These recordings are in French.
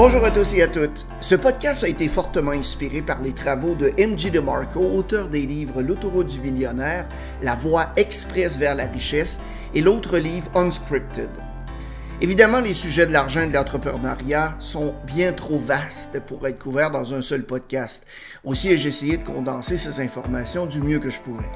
Bonjour à tous et à toutes. Ce podcast a été fortement inspiré par les travaux de M.J. DeMarco, auteur des livres L'autoroute du millionnaire, La voie express vers la richesse et l'autre livre Unscripted. Évidemment, les sujets de l'argent et de l'entrepreneuriat sont bien trop vastes pour être couverts dans un seul podcast. Aussi, j'ai essayé de condenser ces informations du mieux que je pouvais.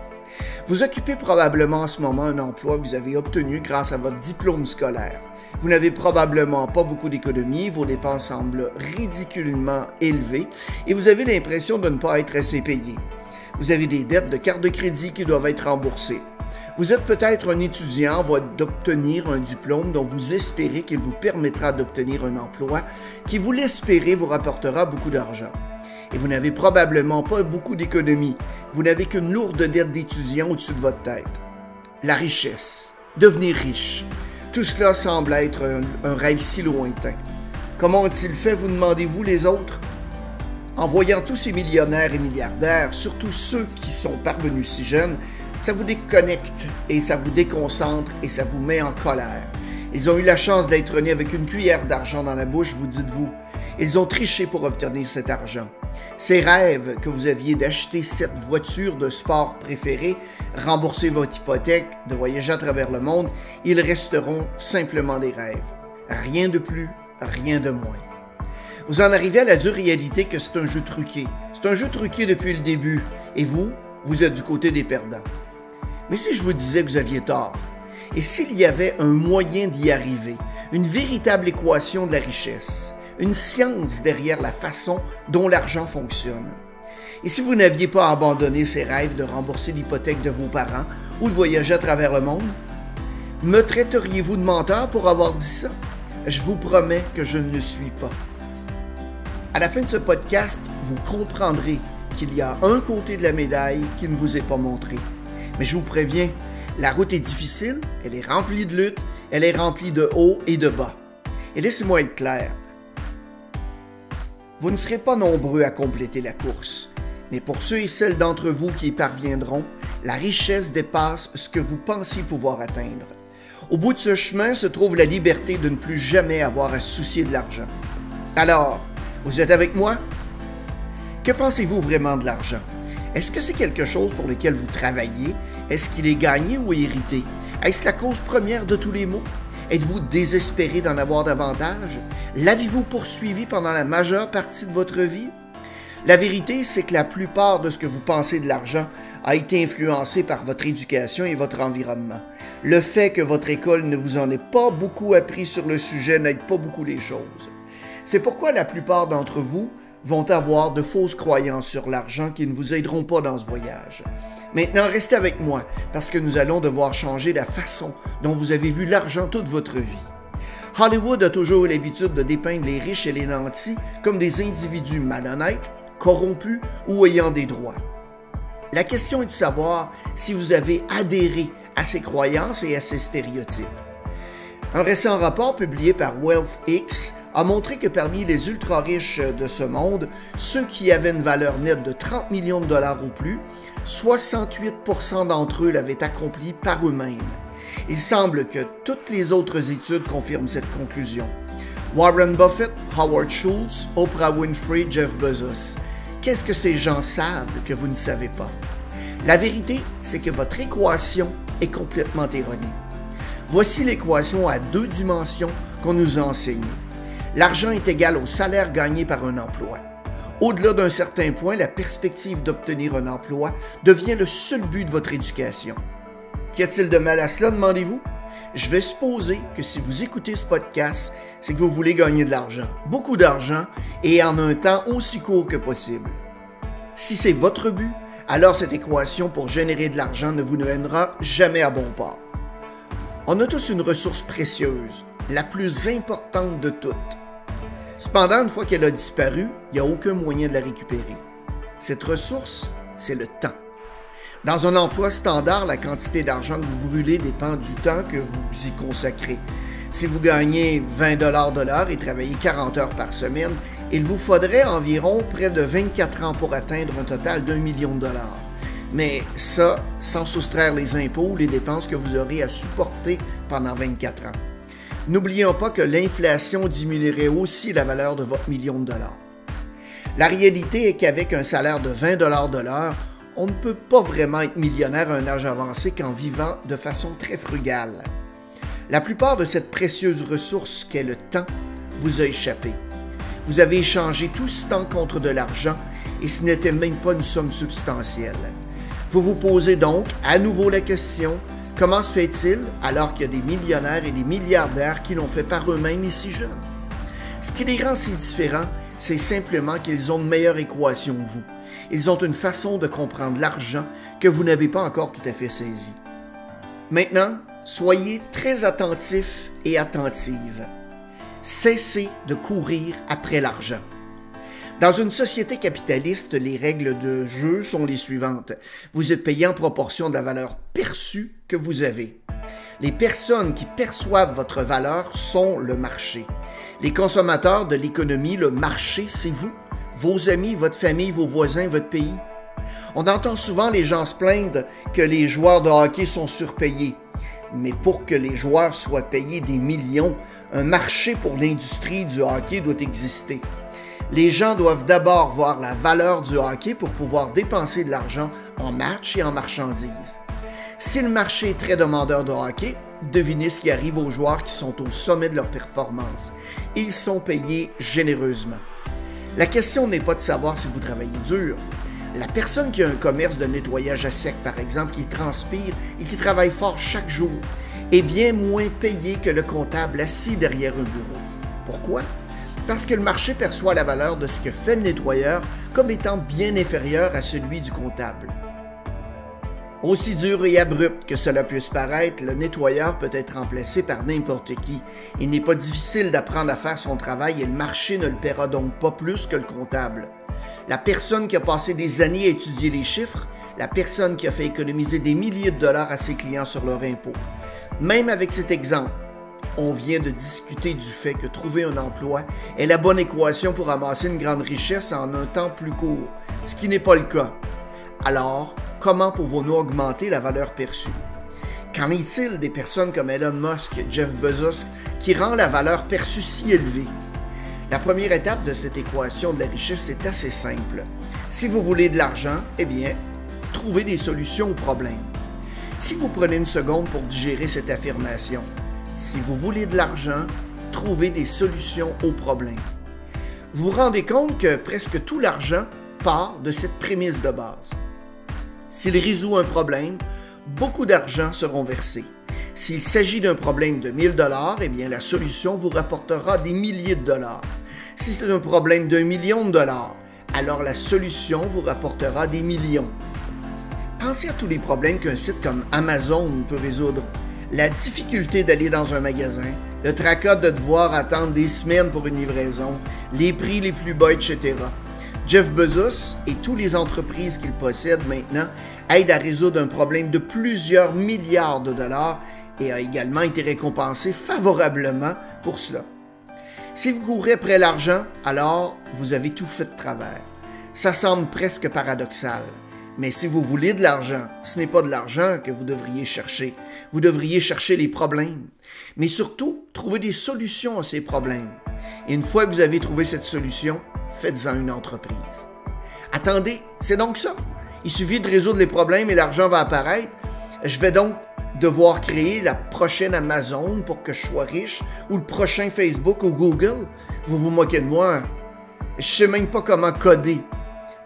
Vous occupez probablement en ce moment un emploi que vous avez obtenu grâce à votre diplôme scolaire. Vous n'avez probablement pas beaucoup d'économies, vos dépenses semblent ridiculement élevées et vous avez l'impression de ne pas être assez payé. Vous avez des dettes de carte de crédit qui doivent être remboursées. Vous êtes peut-être un étudiant en voie d'obtenir un diplôme dont vous espérez qu'il vous permettra d'obtenir un emploi qui, vous l'espérez, vous rapportera beaucoup d'argent. Et vous n'avez probablement pas beaucoup d'économies. Vous n'avez qu'une lourde dette d'étudiant au-dessus de votre tête. La richesse. Devenir riche. Tout cela semble être un rêve si lointain. Comment ont-ils fait, vous demandez-vous, les autres? En voyant tous ces millionnaires et milliardaires, surtout ceux qui sont parvenus si jeunes, ça vous déconnecte et ça vous déconcentre et ça vous met en colère. Ils ont eu la chance d'être nés avec une cuillère d'argent dans la bouche, vous dites-vous. Ils ont triché pour obtenir cet argent. Ces rêves que vous aviez d'acheter cette voiture de sport préférée, rembourser votre hypothèque, de voyager à travers le monde, ils resteront simplement des rêves. Rien de plus, rien de moins. Vous en arrivez à la dure réalité que c'est un jeu truqué. C'est un jeu truqué depuis le début. Et vous êtes du côté des perdants. Mais si je vous disais que vous aviez tort, et s'il y avait un moyen d'y arriver, une véritable équation de la richesse, une science derrière la façon dont l'argent fonctionne. Et si vous n'aviez pas abandonné ces rêves de rembourser l'hypothèque de vos parents ou de voyager à travers le monde, me traiteriez-vous de menteur pour avoir dit ça? Je vous promets que je ne le suis pas. À la fin de ce podcast, vous comprendrez qu'il y a un côté de la médaille qui ne vous est pas montré. Mais je vous préviens, la route est difficile, elle est remplie de luttes, elle est remplie de hauts et de bas. Et laissez-moi être clair. Vous ne serez pas nombreux à compléter la course, mais pour ceux et celles d'entre vous qui y parviendront, la richesse dépasse ce que vous pensiez pouvoir atteindre. Au bout de ce chemin se trouve la liberté de ne plus jamais avoir à se soucier de l'argent. Alors, vous êtes avec moi? Que pensez-vous vraiment de l'argent? Est-ce que c'est quelque chose pour lequel vous travaillez? Est-ce qu'il est gagné ou hérité? Est-ce la cause première de tous les maux? Êtes-vous désespéré d'en avoir davantage? L'avez-vous poursuivi pendant la majeure partie de votre vie? La vérité, c'est que la plupart de ce que vous pensez de l'argent a été influencé par votre éducation et votre environnement. Le fait que votre école ne vous en ait pas beaucoup appris sur le sujet n'aide pas beaucoup les choses. C'est pourquoi la plupart d'entre vous vont avoir de fausses croyances sur l'argent qui ne vous aideront pas dans ce voyage. Maintenant, restez avec moi parce que nous allons devoir changer la façon dont vous avez vu l'argent toute votre vie. Hollywood a toujours eu l'habitude de dépeindre les riches et les nantis comme des individus malhonnêtes, corrompus ou ayant des droits. La question est de savoir si vous avez adhéré à ces croyances et à ces stéréotypes. Un récent rapport publié par WealthX a montré que parmi les ultra-riches de ce monde, ceux qui avaient une valeur nette de 30 millions de dollars ou plus, 68% d'entre eux l'avaient accompli par eux-mêmes. Il semble que toutes les autres études confirment cette conclusion. Warren Buffett, Howard Schultz, Oprah Winfrey, Jeff Bezos. Qu'est-ce que ces gens savent que vous ne savez pas? La vérité, c'est que votre équation est complètement erronée. Voici l'équation à 2 dimensions qu'on nous a enseignée. L'argent est égal au salaire gagné par un emploi. Au-delà d'un certain point, la perspective d'obtenir un emploi devient le seul but de votre éducation. Qu'y a-t-il de mal à cela, demandez-vous? Je vais supposer que si vous écoutez ce podcast, c'est que vous voulez gagner de l'argent, beaucoup d'argent, et en un temps aussi court que possible. Si c'est votre but, alors cette équation pour générer de l'argent ne vous mènera jamais à bon port. On a tous une ressource précieuse, la plus importante de toutes. Cependant, une fois qu'elle a disparu, il n'y a aucun moyen de la récupérer. Cette ressource, c'est le temps. Dans un emploi standard, la quantité d'argent que vous brûlez dépend du temps que vous y consacrez. Si vous gagnez 20 $ de l'heure et travaillez 40 heures par semaine, il vous faudrait environ près de 24 ans pour atteindre un total d'1 million de dollars. Mais ça, sans soustraire les impôts ou les dépenses que vous aurez à supporter pendant 24 ans. N'oublions pas que l'inflation diminuerait aussi la valeur de votre million de dollars. La réalité est qu'avec un salaire de 20 $ de l'heure, on ne peut pas vraiment être millionnaire à un âge avancé qu'en vivant de façon très frugale. La plupart de cette précieuse ressource qu'est le temps vous a échappé. Vous avez échangé tout ce temps contre de l'argent et ce n'était même pas une somme substantielle. Vous vous posez donc à nouveau la question, comment se fait-il alors qu'il y a des millionnaires et des milliardaires qui l'ont fait par eux-mêmes et si jeunes? Ce qui les rend si différents, c'est simplement qu'ils ont une meilleure équation que vous. Ils ont une façon de comprendre l'argent que vous n'avez pas encore tout à fait saisi. Maintenant, soyez très attentifs et attentives. Cessez de courir après l'argent. Dans une société capitaliste, les règles de jeu sont les suivantes. Vous êtes payé en proportion de la valeur perçue que vous avez. Les personnes qui perçoivent votre valeur sont le marché. Les consommateurs de l'économie, le marché, c'est vous, vos amis, votre famille, vos voisins, votre pays. On entend souvent les gens se plaindre que les joueurs de hockey sont surpayés. Mais pour que les joueurs soient payés des millions, un marché pour l'industrie du hockey doit exister. Les gens doivent d'abord voir la valeur du hockey pour pouvoir dépenser de l'argent en matchs et en marchandises. Si le marché est très demandeur de hockey, devinez ce qui arrive aux joueurs qui sont au sommet de leur performance. Ils sont payés généreusement. La question n'est pas de savoir si vous travaillez dur. La personne qui a un commerce de nettoyage à sec, par exemple, qui transpire et qui travaille fort chaque jour, est bien moins payée que le comptable assis derrière un bureau. Pourquoi? Parce que le marché perçoit la valeur de ce que fait le nettoyeur comme étant bien inférieure à celui du comptable. Aussi dur et abrupt que cela puisse paraître, le nettoyeur peut être remplacé par n'importe qui. Il n'est pas difficile d'apprendre à faire son travail et le marché ne le paiera donc pas plus que le comptable. La personne qui a passé des années à étudier les chiffres, la personne qui a fait économiser des milliers de dollars à ses clients sur leur impôt. Même avec cet exemple, on vient de discuter du fait que trouver un emploi est la bonne équation pour amasser une grande richesse en un temps plus court, ce qui n'est pas le cas. Alors, comment pouvons-nous augmenter la valeur perçue? Qu'en est-il des personnes comme Elon Musk et Jeff Bezos qui rend la valeur perçue si élevée? La première étape de cette équation de la richesse est assez simple. Si vous voulez de l'argent, eh bien, trouvez des solutions aux problèmes. Si vous prenez une seconde pour digérer cette affirmation, si vous voulez de l'argent, trouvez des solutions aux problèmes. Vous vous rendez compte que presque tout l'argent part de cette prémisse de base. S'il résout un problème, beaucoup d'argent seront versés. S'il s'agit d'un problème de 1000 $, eh bien la solution vous rapportera des milliers de dollars. Si c'est un problème d'1 million de dollars, alors la solution vous rapportera des millions. Pensez à tous les problèmes qu'un site comme Amazon peut résoudre. La difficulté d'aller dans un magasin, le tracas de devoir attendre des semaines pour une livraison, les prix les plus bas, etc. Jeff Bezos et toutes les entreprises qu'il possède maintenant aident à résoudre un problème de plusieurs milliards de dollars et a également été récompensé favorablement pour cela. Si vous courez après l'argent, alors vous avez tout fait de travers. Ça semble presque paradoxal. Mais si vous voulez de l'argent, ce n'est pas de l'argent que vous devriez chercher. Vous devriez chercher les problèmes. Mais surtout, trouver des solutions à ces problèmes. Et une fois que vous avez trouvé cette solution, faites-en une entreprise. Attendez, c'est donc ça. Il suffit de résoudre les problèmes et l'argent va apparaître. Je vais donc devoir créer la prochaine Amazon pour que je sois riche ou le prochain Facebook ou Google. Vous vous moquez de moi. Je ne sais même pas comment coder.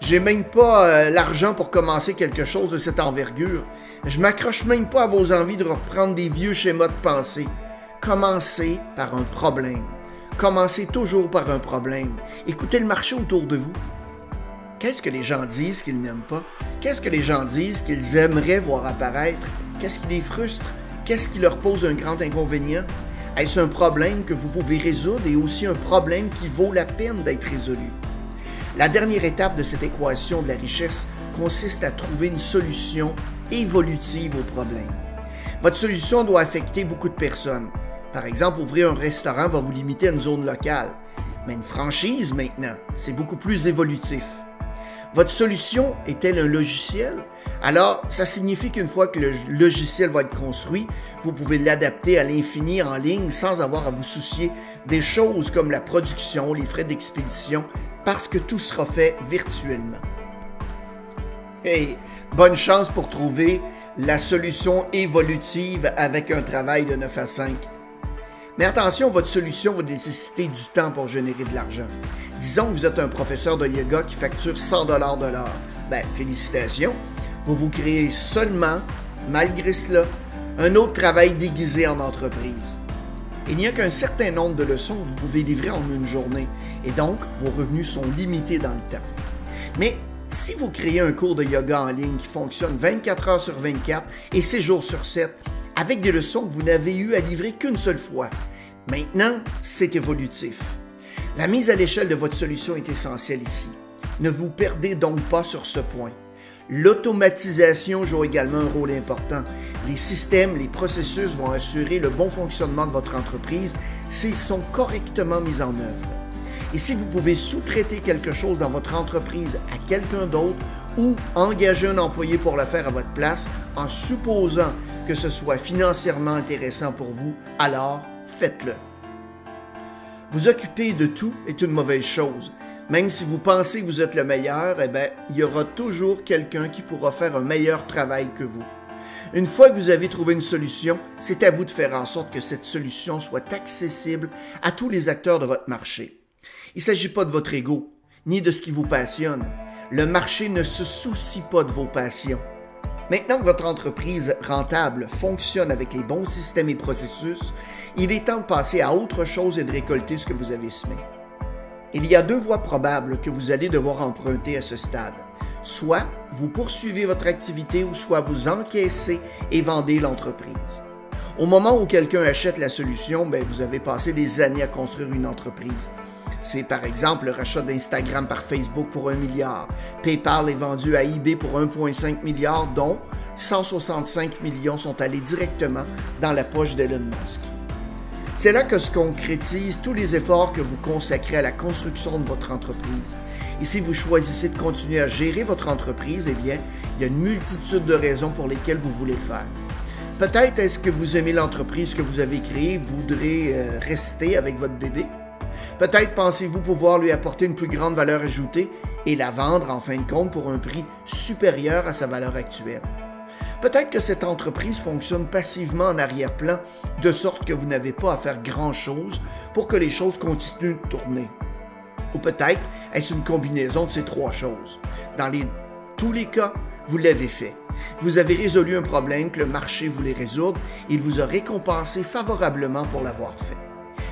J'ai même pas l'argent pour commencer quelque chose de cette envergure. Je m'accroche même pas à vos envies de reprendre des vieux schémas de pensée. Commencez par un problème. Commencez toujours par un problème. Écoutez le marché autour de vous. Qu'est-ce que les gens disent qu'ils n'aiment pas? Qu'est-ce que les gens disent qu'ils aimeraient voir apparaître? Qu'est-ce qui les frustre? Qu'est-ce qui leur pose un grand inconvénient? Est-ce un problème que vous pouvez résoudre et aussi un problème qui vaut la peine d'être résolu? La dernière étape de cette équation de la richesse consiste à trouver une solution évolutive au problème. Votre solution doit affecter beaucoup de personnes. Par exemple, ouvrir un restaurant va vous limiter à une zone locale. Mais une franchise, maintenant, c'est beaucoup plus évolutif. Votre solution est-elle un logiciel? Alors, ça signifie qu'une fois que le logiciel va être construit, vous pouvez l'adapter à l'infini en ligne sans avoir à vous soucier des choses comme la production, les frais d'expédition, parce que tout sera fait virtuellement. Hey, bonne chance pour trouver la solution évolutive avec un travail de 9 à 5. Mais attention, votre solution va nécessiter du temps pour générer de l'argent. Disons que vous êtes un professeur de yoga qui facture 100 $ de l'heure. Ben, félicitations, vous créez seulement, malgré cela, un autre travail déguisé en entreprise. Il n'y a qu'un certain nombre de leçons que vous pouvez livrer en une journée, et donc vos revenus sont limités dans le temps. Mais si vous créez un cours de yoga en ligne qui fonctionne 24 heures sur 24 et 7 jours sur 7, avec des leçons que vous n'avez eu à livrer qu'une seule fois, maintenant, c'est évolutif. La mise à l'échelle de votre solution est essentielle ici. Ne vous perdez donc pas sur ce point. L'automatisation joue également un rôle important. Les systèmes, les processus vont assurer le bon fonctionnement de votre entreprise s'ils sont correctement mis en œuvre. Et si vous pouvez sous-traiter quelque chose dans votre entreprise à quelqu'un d'autre ou engager un employé pour le faire à votre place en supposant que ce soit financièrement intéressant pour vous, alors faites-le. Vous occuper de tout est une mauvaise chose. Même si vous pensez que vous êtes le meilleur, il y aura toujours quelqu'un qui pourra faire un meilleur travail que vous. Une fois que vous avez trouvé une solution, c'est à vous de faire en sorte que cette solution soit accessible à tous les acteurs de votre marché. Il ne s'agit pas de votre ego, ni de ce qui vous passionne. Le marché ne se soucie pas de vos passions. Maintenant que votre entreprise rentable fonctionne avec les bons systèmes et processus, il est temps de passer à autre chose et de récolter ce que vous avez semé. Il y a deux voies probables que vous allez devoir emprunter à ce stade. Soit vous poursuivez votre activité ou soit vous encaissez et vendez l'entreprise. Au moment où quelqu'un achète la solution, vous avez passé des années à construire une entreprise. C'est par exemple le rachat d'Instagram par Facebook pour 1 milliard. PayPal est vendu à eBay pour 1,5 milliard, dont 165 millions sont allés directement dans la poche d'Elon Musk. C'est là que se concrétisent tous les efforts que vous consacrez à la construction de votre entreprise. Et si vous choisissez de continuer à gérer votre entreprise, il y a une multitude de raisons pour lesquelles vous voulez le faire. Peut-être est-ce que vous aimez l'entreprise que vous avez créée, vous voudrez rester avec votre bébé. Peut-être pensez-vous pouvoir lui apporter une plus grande valeur ajoutée et la vendre en fin de compte pour un prix supérieur à sa valeur actuelle. Peut-être que cette entreprise fonctionne passivement en arrière-plan, de sorte que vous n'avez pas à faire grand-chose pour que les choses continuent de tourner. Ou peut-être est-ce une combinaison de ces trois choses. Dans tous les cas, vous l'avez fait. Vous avez résolu un problème que le marché voulait résoudre et il vous a récompensé favorablement pour l'avoir fait.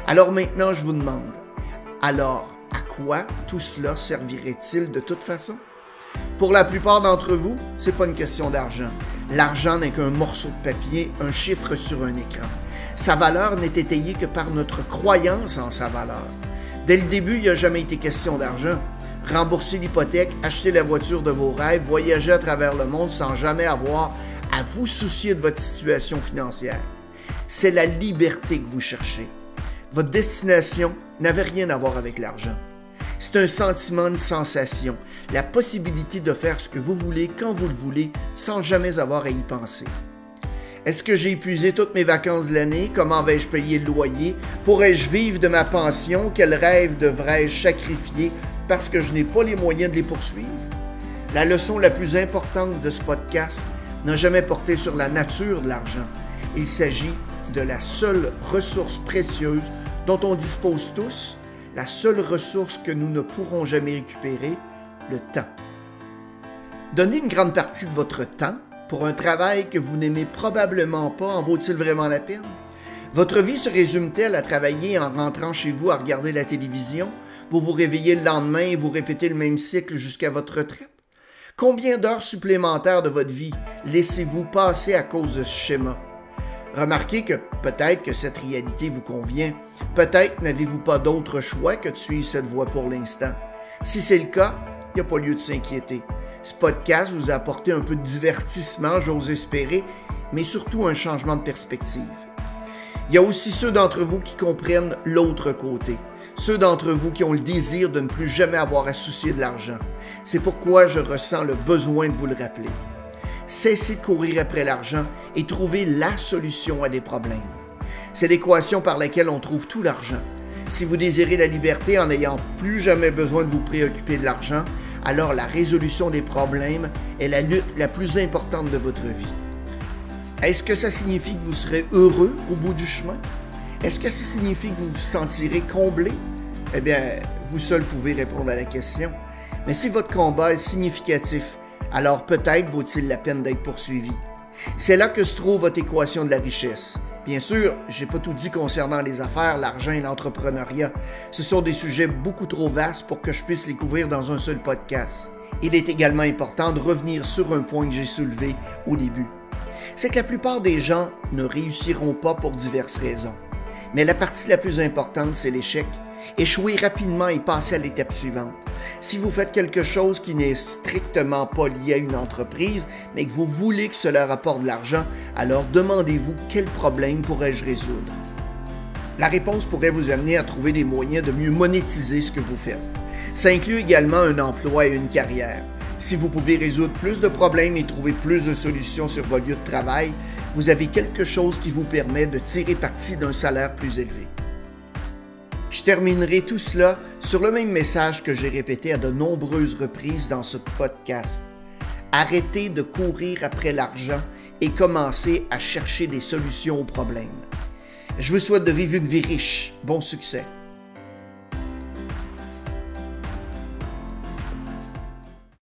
Alors maintenant, je vous demande, alors à quoi tout cela servirait-il de toute façon? Pour la plupart d'entre vous, ce n'est pas une question d'argent. L'argent n'est qu'un morceau de papier, un chiffre sur un écran. Sa valeur n'est étayée que par notre croyance en sa valeur. Dès le début, il n'y a jamais été question d'argent. Rembourser l'hypothèque, acheter la voiture de vos rêves, voyager à travers le monde sans jamais avoir à vous soucier de votre situation financière. C'est la liberté que vous cherchez. Votre destination n'avait rien à voir avec l'argent. C'est un sentiment, une sensation, la possibilité de faire ce que vous voulez quand vous le voulez sans jamais avoir à y penser. Est-ce que j'ai épuisé toutes mes vacances de l'année? Comment vais-je payer le loyer? Pourrais-je vivre de ma pension? Quel rêve devrais-je sacrifier parce que je n'ai pas les moyens de les poursuivre? La leçon la plus importante de ce podcast n'a jamais porté sur la nature de l'argent. Il s'agit de la seule ressource précieuse dont on dispose tous, la seule ressource que nous ne pourrons jamais récupérer, le temps. Donner une grande partie de votre temps pour un travail que vous n'aimez probablement pas, en vaut-il vraiment la peine? Votre vie se résume-t-elle à travailler en rentrant chez vous à regarder la télévision? Vous vous réveillez le lendemain et vous répétez le même cycle jusqu'à votre retraite? Combien d'heures supplémentaires de votre vie laissez-vous passer à cause de ce schéma? Remarquez que peut-être que cette réalité vous convient. Peut-être n'avez-vous pas d'autre choix que de suivre cette voie pour l'instant. Si c'est le cas, il n'y a pas lieu de s'inquiéter. Ce podcast vous a apporté un peu de divertissement, j'ose espérer, mais surtout un changement de perspective. Il y a aussi ceux d'entre vous qui comprennent l'autre côté. Ceux d'entre vous qui ont le désir de ne plus jamais avoir à soucier de l'argent. C'est pourquoi je ressens le besoin de vous le rappeler. Cessez de courir après l'argent et trouvez la solution à des problèmes. C'est l'équation par laquelle on trouve tout l'argent. Si vous désirez la liberté en n'ayant plus jamais besoin de vous préoccuper de l'argent, alors la résolution des problèmes est la lutte la plus importante de votre vie. Est-ce que ça signifie que vous serez heureux au bout du chemin? Est-ce que ça signifie que vous vous sentirez comblé? Eh bien, vous seul pouvez répondre à la question. Mais si votre combat est significatif, alors peut-être vaut-il la peine d'être poursuivi. C'est là que se trouve votre équation de la richesse. Bien sûr, je n'ai pas tout dit concernant les affaires, l'argent et l'entrepreneuriat. Ce sont des sujets beaucoup trop vastes pour que je puisse les couvrir dans un seul podcast. Il est également important de revenir sur un point que j'ai soulevé au début. C'est que la plupart des gens ne réussiront pas pour diverses raisons. Mais la partie la plus importante, c'est l'échec. Échouer rapidement et passer à l'étape suivante. Si vous faites quelque chose qui n'est strictement pas lié à une entreprise, mais que vous voulez que cela rapporte de l'argent, alors demandez-vous quel problème pourrais-je résoudre. La réponse pourrait vous amener à trouver des moyens de mieux monétiser ce que vous faites. Ça inclut également un emploi et une carrière. Si vous pouvez résoudre plus de problèmes et trouver plus de solutions sur vos lieux de travail, vous avez quelque chose qui vous permet de tirer parti d'un salaire plus élevé. Je terminerai tout cela sur le même message que j'ai répété à de nombreuses reprises dans ce podcast. Arrêtez de courir après l'argent et commencez à chercher des solutions aux problèmes. Je vous souhaite de vivre une vie riche. Bon succès!